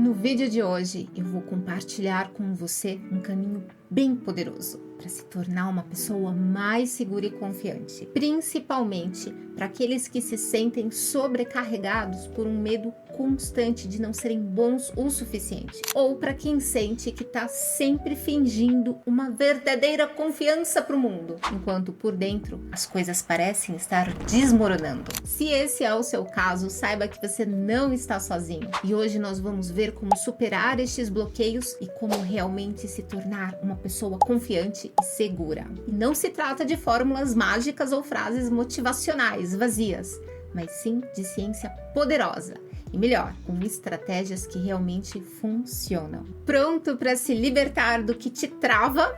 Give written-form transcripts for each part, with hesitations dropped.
No vídeo de hoje eu vou compartilhar com você um caminho bem poderoso para se tornar uma pessoa mais segura e confiante, principalmente para aqueles que se sentem sobrecarregados por um medo constante de não serem bons o suficiente, ou para quem sente que está sempre fingindo uma verdadeira confiança para o mundo, enquanto por dentro as coisas parecem estar desmoronando. Se esse é o seu caso, saiba que você não está sozinho, e hoje nós vamos ver como superar estes bloqueios e como realmente se tornar uma pessoa confiante e segura. E não se trata de fórmulas mágicas ou frases motivacionais vazias, mas sim de ciência poderosa. E melhor, com estratégias que realmente funcionam. Pronto para se libertar do que te trava?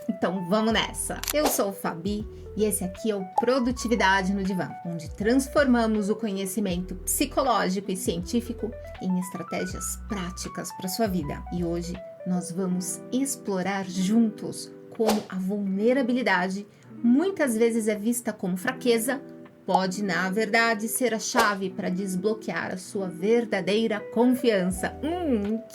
Então vamos nessa! Eu sou Fabi e esse aqui é o Produtividade no Divã, onde transformamos o conhecimento psicológico e científico em estratégias práticas para sua vida. E hoje nós vamos explorar juntos como a vulnerabilidade muitas vezes é vista como fraqueza, pode, na verdade, ser a chave para desbloquear a sua verdadeira confiança.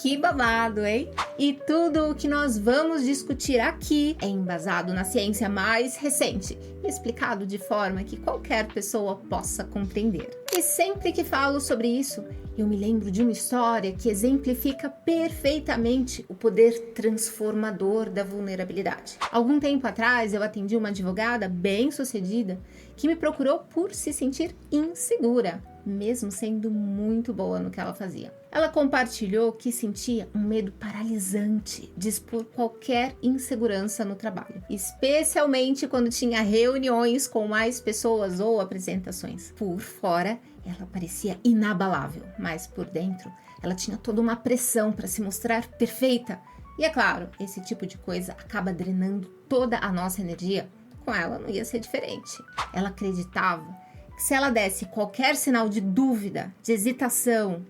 Que babado, hein? E tudo o que nós vamos discutir aqui é embasado na ciência mais recente e explicado de forma que qualquer pessoa possa compreender. E sempre que falo sobre isso, eu me lembro de uma história que exemplifica perfeitamente o poder transformador da vulnerabilidade. Algum tempo atrás, eu atendi uma advogada bem-sucedida que me procurou por se sentir insegura, mesmo sendo muito boa no que ela fazia. Ela compartilhou que sentia um medo paralisante de expor qualquer insegurança no trabalho, especialmente quando tinha reuniões com mais pessoas ou apresentações. Por fora, ela parecia inabalável, mas por dentro, ela tinha toda uma pressão para se mostrar perfeita. E é claro, esse tipo de coisa acaba drenando toda a nossa energia. Com ela não ia ser diferente. Ela acreditava que se ela desse qualquer sinal de dúvida, de hesitação,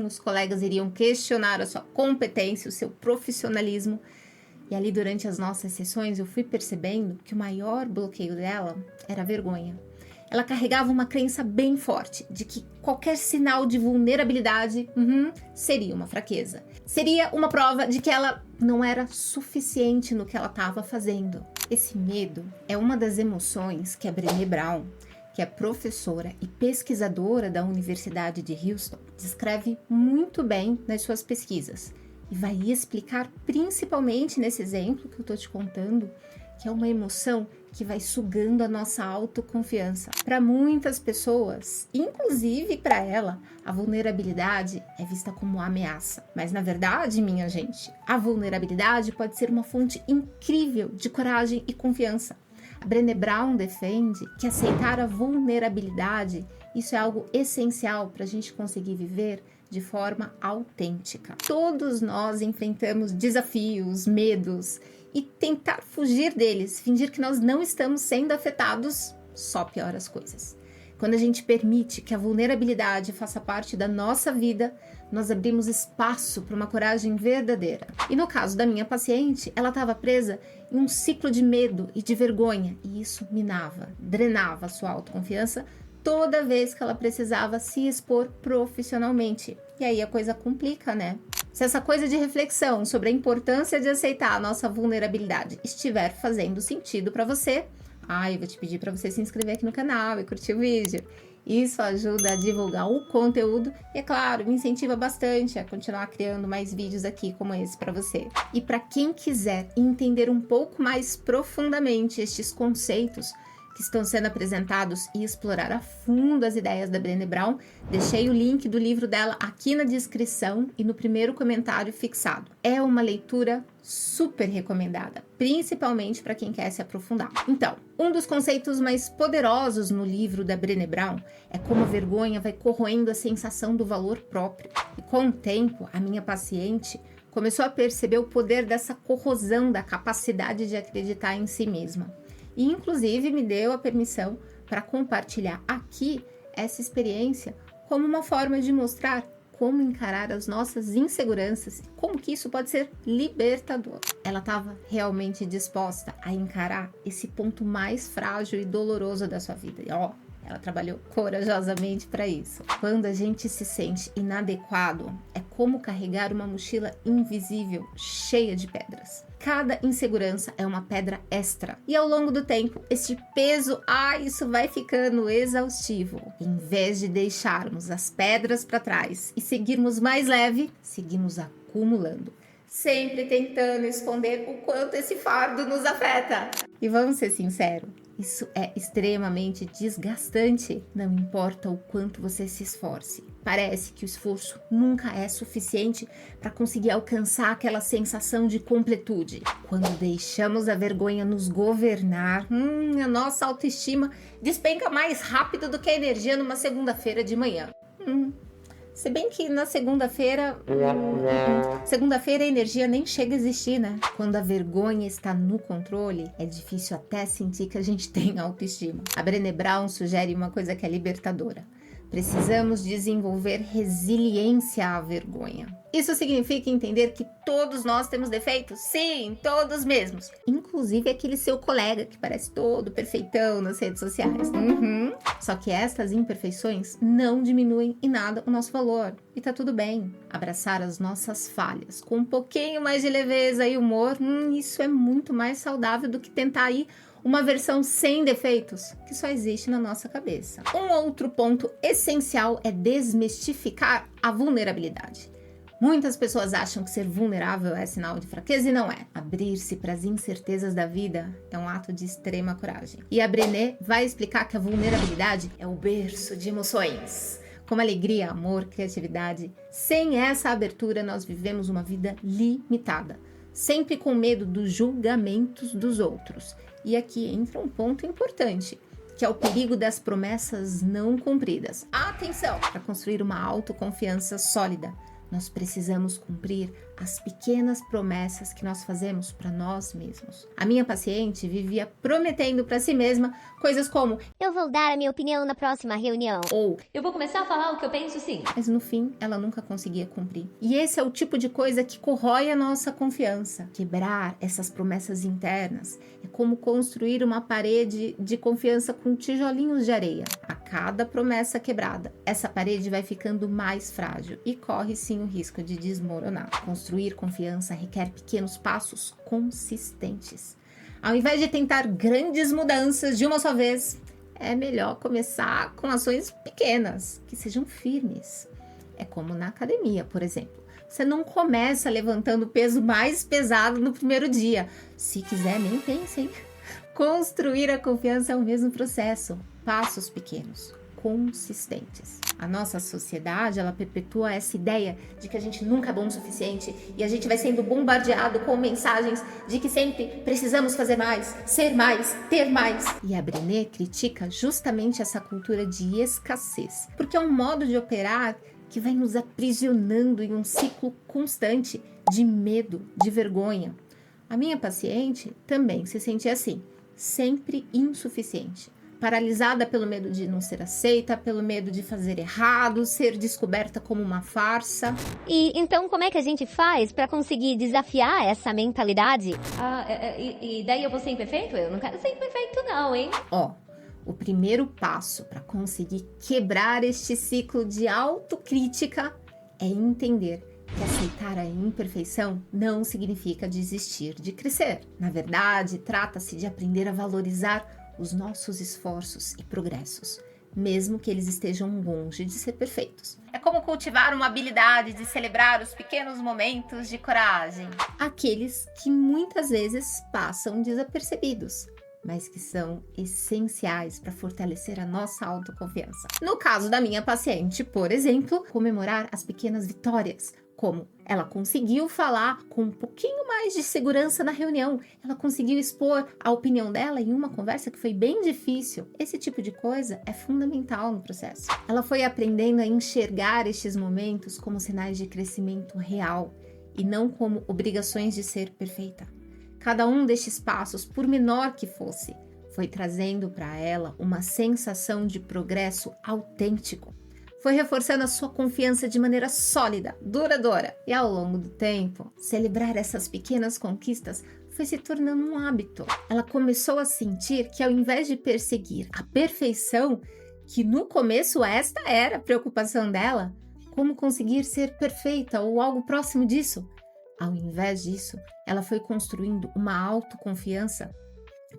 os colegas iriam questionar a sua competência, o seu profissionalismo. E ali durante as nossas sessões eu fui percebendo que o maior bloqueio dela era a vergonha. Ela carregava uma crença bem forte de que qualquer sinal de vulnerabilidade seria uma fraqueza. Seria uma prova de que ela não era suficiente no que ela estava fazendo. Esse medo é uma das emoções que a Brené Brown, que é professora e pesquisadora da Universidade de Houston, descreve muito bem nas suas pesquisas. E vai explicar principalmente nesse exemplo que eu estou te contando, que é uma emoção que vai sugando a nossa autoconfiança. Para muitas pessoas, inclusive para ela, a vulnerabilidade é vista como uma ameaça. Mas na verdade, minha gente, a vulnerabilidade pode ser uma fonte incrível de coragem e confiança. A Brené Brown defende que aceitar a vulnerabilidade, isso é algo essencial para a gente conseguir viver de forma autêntica. Todos nós enfrentamos desafios, medos, e tentar fugir deles, fingir que nós não estamos sendo afetados, só piora as coisas. Quando a gente permite que a vulnerabilidade faça parte da nossa vida, nós abrimos espaço para uma coragem verdadeira. E no caso da minha paciente, ela estava presa em um ciclo de medo e de vergonha, e isso minava, drenava a sua autoconfiança toda vez que ela precisava se expor profissionalmente. E aí a coisa complica, né? Se essa coisa de reflexão sobre a importância de aceitar a nossa vulnerabilidade estiver fazendo sentido para você, eu vou te pedir para você se inscrever aqui no canal e curtir o vídeo. Isso ajuda a divulgar o conteúdo e, é claro, me incentiva bastante a continuar criando mais vídeos aqui como esse para você. E para quem quiser entender um pouco mais profundamente estes conceitos que estão sendo apresentados e explorar a fundo as ideias da Brené Brown, deixei o link do livro dela aqui na descrição e no primeiro comentário fixado. É uma leitura super recomendada, principalmente para quem quer se aprofundar. Então, um dos conceitos mais poderosos no livro da Brené Brown é como a vergonha vai corroendo a sensação do valor próprio. E com o tempo, a minha paciente começou a perceber o poder dessa corrosão da capacidade de acreditar em si mesma. E inclusive me deu a permissão para compartilhar aqui essa experiência como uma forma de mostrar como encarar as nossas inseguranças e como que isso pode ser libertador. Ela estava realmente disposta a encarar esse ponto mais frágil e doloroso da sua vida. E Ela trabalhou corajosamente para isso. Quando a gente se sente inadequado, é como carregar uma mochila invisível cheia de pedras. Cada insegurança é uma pedra extra. E ao longo do tempo, esse peso, isso vai ficando exaustivo. Em vez de deixarmos as pedras para trás e seguirmos mais leve, seguimos acumulando, sempre tentando esconder o quanto esse fardo nos afeta. E vamos ser sinceros, isso é extremamente desgastante, não importa o quanto você se esforce. Parece que o esforço nunca é suficiente para conseguir alcançar aquela sensação de completude. Quando deixamos a vergonha nos governar, a nossa autoestima despenca mais rápido do que a energia numa segunda-feira de manhã. Se bem que na segunda-feira a energia nem chega a existir, né? Quando a vergonha está no controle, é difícil até sentir que a gente tem autoestima. A Brené Brown sugere uma coisa que é libertadora. Precisamos desenvolver resiliência à vergonha. Isso significa entender que todos nós temos defeitos? Sim, todos mesmos. Inclusive aquele seu colega que parece todo perfeitão nas redes sociais. Só que estas imperfeições não diminuem em nada o nosso valor. E tá tudo bem. Abraçar as nossas falhas com um pouquinho mais de leveza e humor, isso é muito mais saudável do que tentar ir uma versão sem defeitos, que só existe na nossa cabeça. Um outro ponto essencial é desmistificar a vulnerabilidade. Muitas pessoas acham que ser vulnerável é sinal de fraqueza e não é. Abrir-se para as incertezas da vida é um ato de extrema coragem. E a Brené vai explicar que a vulnerabilidade é o berço de emoções, como alegria, amor, criatividade. Sem essa abertura, nós vivemos uma vida limitada, sempre com medo dos julgamentos dos outros. E aqui entra um ponto importante, que é o perigo das promessas não cumpridas. Atenção! Para construir uma autoconfiança sólida, nós precisamos cumprir as pequenas promessas que nós fazemos para nós mesmos. A minha paciente vivia prometendo para si mesma coisas como: eu vou dar a minha opinião na próxima reunião. Ou eu vou começar a falar o que eu penso sim. Mas no fim, ela nunca conseguia cumprir. E esse é o tipo de coisa que corrói a nossa confiança. Quebrar essas promessas internas é como construir uma parede de confiança com tijolinhos de areia. A cada promessa quebrada, essa parede vai ficando mais frágil e corre sim o risco de desmoronar. Construir confiança requer pequenos passos consistentes. Ao invés de tentar grandes mudanças de uma só vez, é melhor começar com ações pequenas, que sejam firmes. É como na academia, por exemplo. Você não começa levantando o peso mais pesado no primeiro dia. Se quiser, nem pense, hein? Construir a confiança é o mesmo processo. Passos pequenos, consistentes. A nossa sociedade, ela perpetua essa ideia de que a gente nunca é bom o suficiente e a gente vai sendo bombardeado com mensagens de que sempre precisamos fazer mais, ser mais, ter mais. E a Brené critica justamente essa cultura de escassez, porque é um modo de operar que vai nos aprisionando em um ciclo constante de medo, de vergonha. A minha paciente também se sentia assim, sempre insuficiente. Paralisada pelo medo de não ser aceita, pelo medo de fazer errado, ser descoberta como uma farsa. E então como é que a gente faz para conseguir desafiar essa mentalidade? E daí eu vou ser imperfeito? Eu não quero ser imperfeito não, hein? O primeiro passo para conseguir quebrar este ciclo de autocrítica é entender que aceitar a imperfeição não significa desistir de crescer. Na verdade, trata-se de aprender a valorizar os nossos esforços e progressos, mesmo que eles estejam longe de ser perfeitos. É como cultivar uma habilidade de celebrar os pequenos momentos de coragem. Aqueles que muitas vezes passam desapercebidos, mas que são essenciais para fortalecer a nossa autoconfiança. No caso da minha paciente, por exemplo, comemorar as pequenas vitórias, como ela conseguiu falar com um pouquinho mais de segurança na reunião, ela conseguiu expor a opinião dela em uma conversa que foi bem difícil. Esse tipo de coisa é fundamental no processo. Ela foi aprendendo a enxergar estes momentos como sinais de crescimento real e não como obrigações de ser perfeita. Cada um destes passos, por menor que fosse, foi trazendo para ela uma sensação de progresso autêntico. Foi reforçando a sua confiança de maneira sólida, duradoura. E ao longo do tempo, celebrar essas pequenas conquistas foi se tornando um hábito. Ela começou a sentir que ao invés de perseguir a perfeição, que no começo esta era a preocupação dela, como conseguir ser perfeita ou algo próximo disso. Ao invés disso, ela foi construindo uma autoconfiança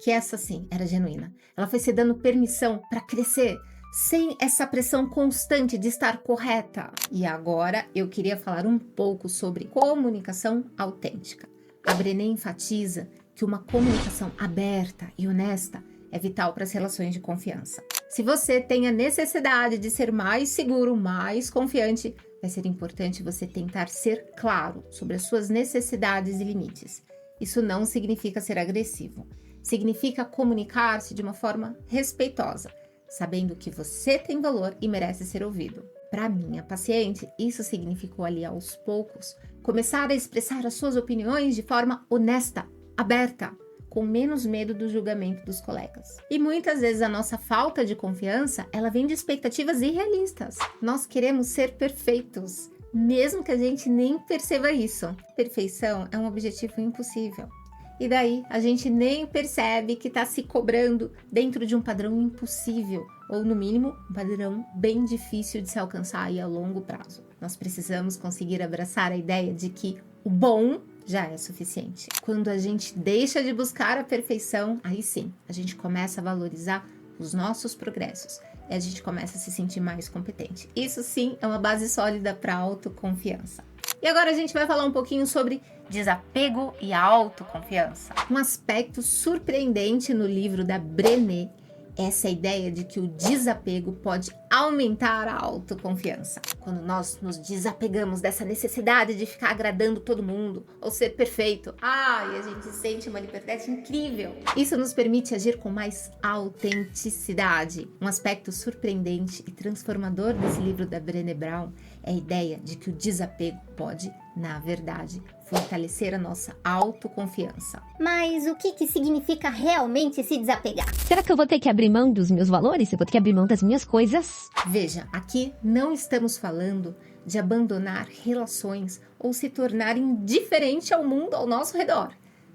que essa sim era genuína. Ela foi se dando permissão para crescer, sem essa pressão constante de estar correta. E agora eu queria falar um pouco sobre comunicação autêntica. A Brené enfatiza que uma comunicação aberta e honesta é vital para as relações de confiança. Se você tem a necessidade de ser mais seguro, mais confiante, vai ser importante você tentar ser claro sobre as suas necessidades e limites. Isso não significa ser agressivo. Significa comunicar-se de uma forma respeitosa, sabendo que você tem valor e merece ser ouvido. Para minha paciente, isso significou ali aos poucos começar a expressar as suas opiniões de forma honesta, aberta, com menos medo do julgamento dos colegas. E muitas vezes a nossa falta de confiança, ela vem de expectativas irrealistas. Nós queremos ser perfeitos, mesmo que a gente nem perceba isso. Perfeição é um objetivo impossível. E daí a gente nem percebe que está se cobrando dentro de um padrão impossível, ou no mínimo, um padrão bem difícil de se alcançar aí a longo prazo. Nós precisamos conseguir abraçar a ideia de que o bom já é suficiente. Quando a gente deixa de buscar a perfeição, aí sim, a gente começa a valorizar os nossos progressos e a gente começa a se sentir mais competente. Isso sim é uma base sólida para a autoconfiança. E agora a gente vai falar um pouquinho sobre desapego e autoconfiança. Um aspecto surpreendente no livro da Brené é essa ideia de que o desapego pode aumentar a autoconfiança. Quando nós nos desapegamos dessa necessidade de ficar agradando todo mundo ou ser perfeito, e a gente sente uma liberdade incrível. Isso nos permite agir com mais autenticidade. Um aspecto surpreendente e transformador desse livro da Brené Brown é a ideia de que o desapego pode, na verdade, fortalecer a nossa autoconfiança. Mas o que significa realmente se desapegar? Será que eu vou ter que abrir mão dos meus valores? Eu vou ter que abrir mão das minhas coisas? Veja, aqui não estamos falando de abandonar relações ou se tornar indiferente ao mundo ao nosso redor.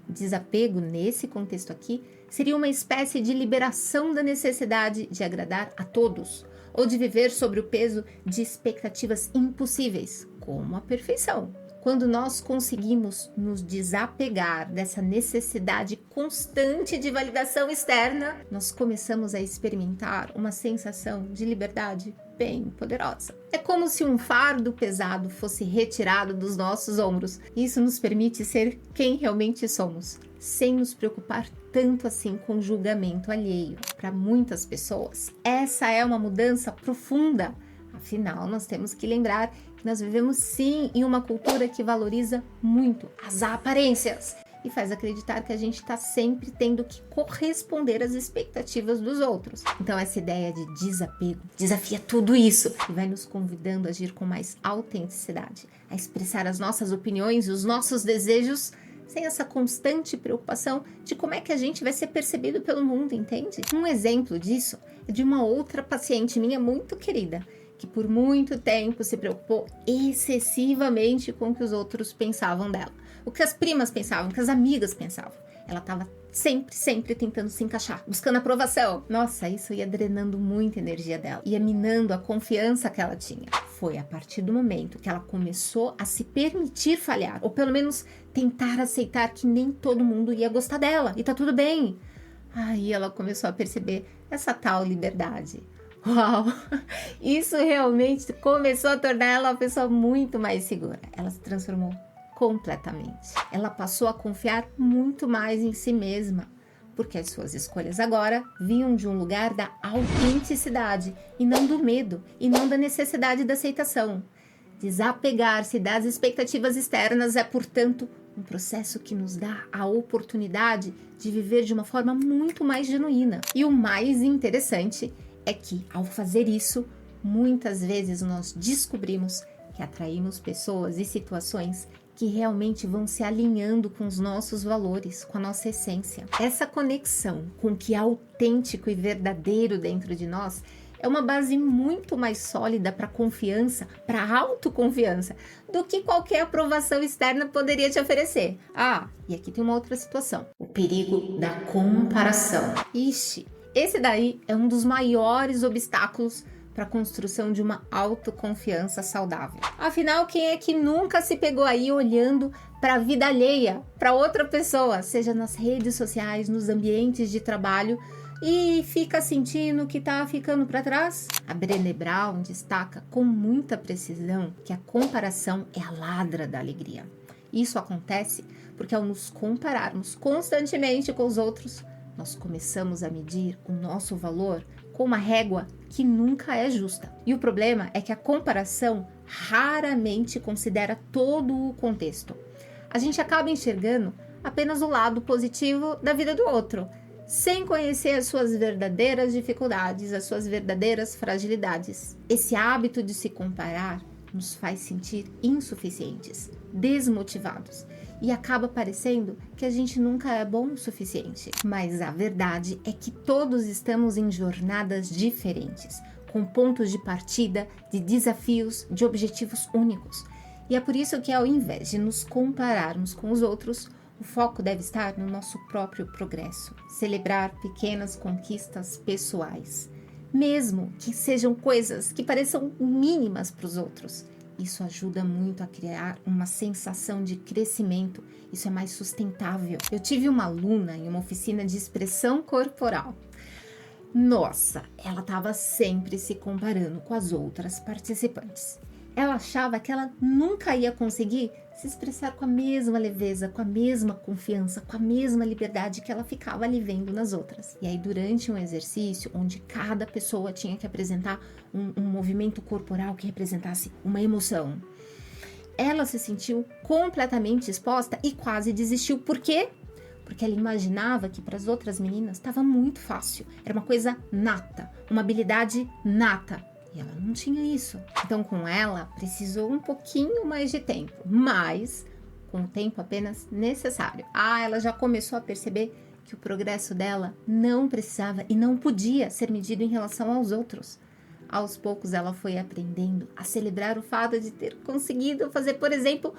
Desapego, nesse contexto aqui, seria uma espécie de liberação da necessidade de agradar a todos, ou de viver sobre o peso de expectativas impossíveis, como a perfeição. Quando nós conseguimos nos desapegar dessa necessidade constante de validação externa, nós começamos a experimentar uma sensação de liberdade bem poderosa. É como se um fardo pesado fosse retirado dos nossos ombros. Isso nos permite ser quem realmente somos, sem nos preocupar tanto assim com o julgamento alheio. Para muitas pessoas, essa é uma mudança profunda. Afinal, nós temos que lembrar que nós vivemos sim em uma cultura que valoriza muito as aparências e faz acreditar que a gente está sempre tendo que corresponder às expectativas dos outros. Então essa ideia de desapego desafia tudo isso e vai nos convidando a agir com mais autenticidade, a expressar as nossas opiniões e os nossos desejos sem essa constante preocupação de como é que a gente vai ser percebido pelo mundo, entende? Um exemplo disso é de uma outra paciente minha muito querida, que por muito tempo se preocupou excessivamente com o que os outros pensavam dela. O que as primas pensavam, o que as amigas pensavam. Ela estava sempre tentando se encaixar, buscando aprovação. Nossa, isso ia drenando muita energia dela, ia minando a confiança que ela tinha. Foi a partir do momento que ela começou a se permitir falhar, ou pelo menos tentar aceitar que nem todo mundo ia gostar dela, e tá tudo bem. Aí ela começou a perceber essa tal liberdade. Uau! Isso realmente começou a tornar ela uma pessoa muito mais segura. Ela se transformou completamente. Ela passou a confiar muito mais em si mesma, porque as suas escolhas agora vinham de um lugar da autenticidade e não do medo e não da necessidade da aceitação. Desapegar-se das expectativas externas é, portanto, um processo que nos dá a oportunidade de viver de uma forma muito mais genuína. E o mais interessante é que, ao fazer isso, muitas vezes nós descobrimos que atraímos pessoas e situações que realmente vão se alinhando com os nossos valores, com a nossa essência. Essa conexão com o que é autêntico e verdadeiro dentro de nós é uma base muito mais sólida para confiança, para autoconfiança, do que qualquer aprovação externa poderia te oferecer. E aqui tem uma outra situação. O perigo da comparação. Ixi, esse daí é um dos maiores obstáculos para a construção de uma autoconfiança saudável. Afinal, quem é que nunca se pegou aí olhando para a vida alheia, para outra pessoa, seja nas redes sociais, nos ambientes de trabalho, e fica sentindo que tá ficando para trás? A Brené Brown destaca com muita precisão que a comparação é a ladra da alegria. Isso acontece porque ao nos compararmos constantemente com os outros, nós começamos a medir o nosso valor com uma régua que nunca é justa. E o problema é que a comparação raramente considera todo o contexto. A gente acaba enxergando apenas o lado positivo da vida do outro, sem conhecer as suas verdadeiras dificuldades, as suas verdadeiras fragilidades. Esse hábito de se comparar nos faz sentir insuficientes, desmotivados, e acaba parecendo que a gente nunca é bom o suficiente. Mas a verdade é que todos estamos em jornadas diferentes, com pontos de partida, de desafios, de objetivos únicos. E é por isso que, ao invés de nos compararmos com os outros, o foco deve estar no nosso próprio progresso. Celebrar pequenas conquistas pessoais, mesmo que sejam coisas que pareçam mínimas para os outros. Isso ajuda muito a criar uma sensação de crescimento. Isso é mais sustentável. Eu tive uma aluna em uma oficina de expressão corporal. Nossa, ela estava sempre se comparando com as outras participantes. Ela achava que ela nunca ia conseguir se expressar com a mesma leveza, com a mesma confiança, com a mesma liberdade que ela ficava ali vendo nas outras. E aí, durante um exercício onde cada pessoa tinha que apresentar um movimento corporal que representasse uma emoção, ela se sentiu completamente exposta e quase desistiu. Por quê? Porque ela imaginava que para as outras meninas estava muito fácil. Era uma coisa nata, uma habilidade nata. E ela não tinha isso. Então, com ela, precisou um pouquinho mais de tempo, mas com o tempo apenas necessário. Ela já começou a perceber que o progresso dela não precisava e não podia ser medido em relação aos outros. Aos poucos, ela foi aprendendo a celebrar o fato de ter conseguido fazer, por exemplo,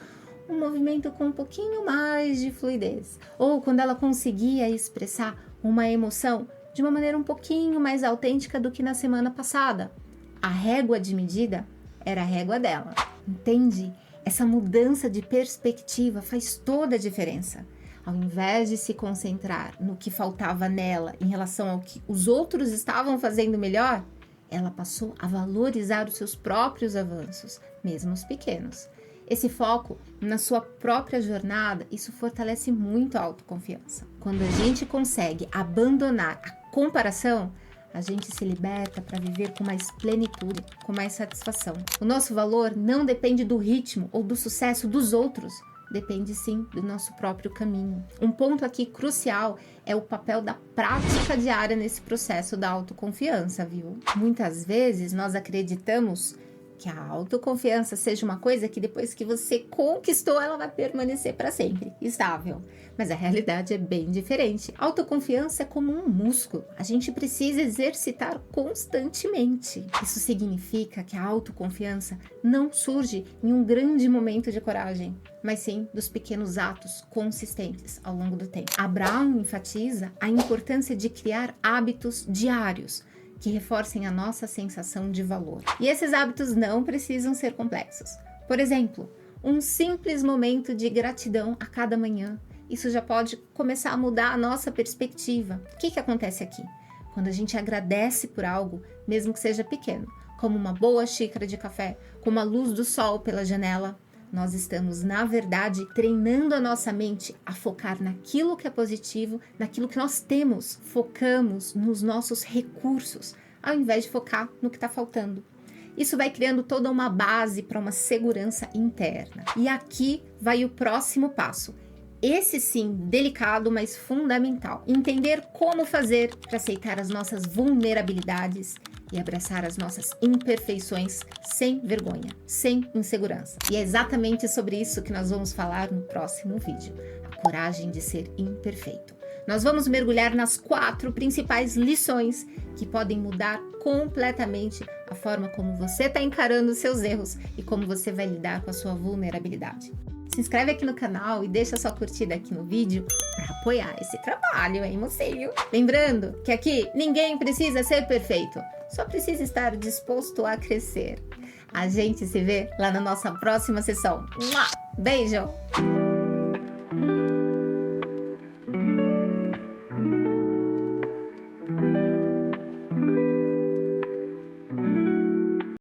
um movimento com um pouquinho mais de fluidez. Ou quando ela conseguia expressar uma emoção de uma maneira um pouquinho mais autêntica do que na semana passada. A régua de medida era a régua dela, entende? Essa mudança de perspectiva faz toda a diferença. Ao invés de se concentrar no que faltava nela em relação ao que os outros estavam fazendo melhor, ela passou a valorizar os seus próprios avanços, mesmo os pequenos. Esse foco na sua própria jornada, isso fortalece muito a autoconfiança. Quando a gente consegue abandonar a comparação, a gente se liberta para viver com mais plenitude, com mais satisfação. O nosso valor não depende do ritmo ou do sucesso dos outros, depende sim do nosso próprio caminho. Um ponto aqui crucial é o papel da prática diária nesse processo da autoconfiança, viu? Muitas vezes nós acreditamos que a autoconfiança seja uma coisa que depois que você conquistou, ela vai permanecer para sempre, estável. Mas a realidade é bem diferente. A autoconfiança é como um músculo. A gente precisa exercitar constantemente. Isso significa que a autoconfiança não surge em um grande momento de coragem, mas sim dos pequenos atos consistentes ao longo do tempo. A Brown enfatiza a importância de criar hábitos diários que reforcem a nossa sensação de valor. E esses hábitos não precisam ser complexos. Por exemplo, um simples momento de gratidão a cada manhã. Isso já pode começar a mudar a nossa perspectiva. O que acontece aqui? Quando a gente agradece por algo, mesmo que seja pequeno, como uma boa xícara de café, como a luz do sol pela janela, nós estamos, na verdade, treinando a nossa mente a focar naquilo que é positivo, naquilo que nós temos. Focamos nos nossos recursos, ao invés de focar no que está faltando. Isso vai criando toda uma base para uma segurança interna. E aqui vai o próximo passo. Esse sim, delicado, mas fundamental. Entender como fazer para aceitar as nossas vulnerabilidades e abraçar as nossas imperfeições sem vergonha, sem insegurança. E é exatamente sobre isso que nós vamos falar no próximo vídeo. A coragem de ser imperfeito. Nós vamos mergulhar nas 4 principais lições que podem mudar completamente a forma como você está encarando os seus erros e como você vai lidar com a sua vulnerabilidade. se inscreve aqui no canal e deixa sua curtida aqui no vídeo para apoiar esse trabalho, hein, mocinho? Lembrando que aqui ninguém precisa ser perfeito, só precisa estar disposto a crescer. A gente se vê lá na nossa próxima sessão. Beijo!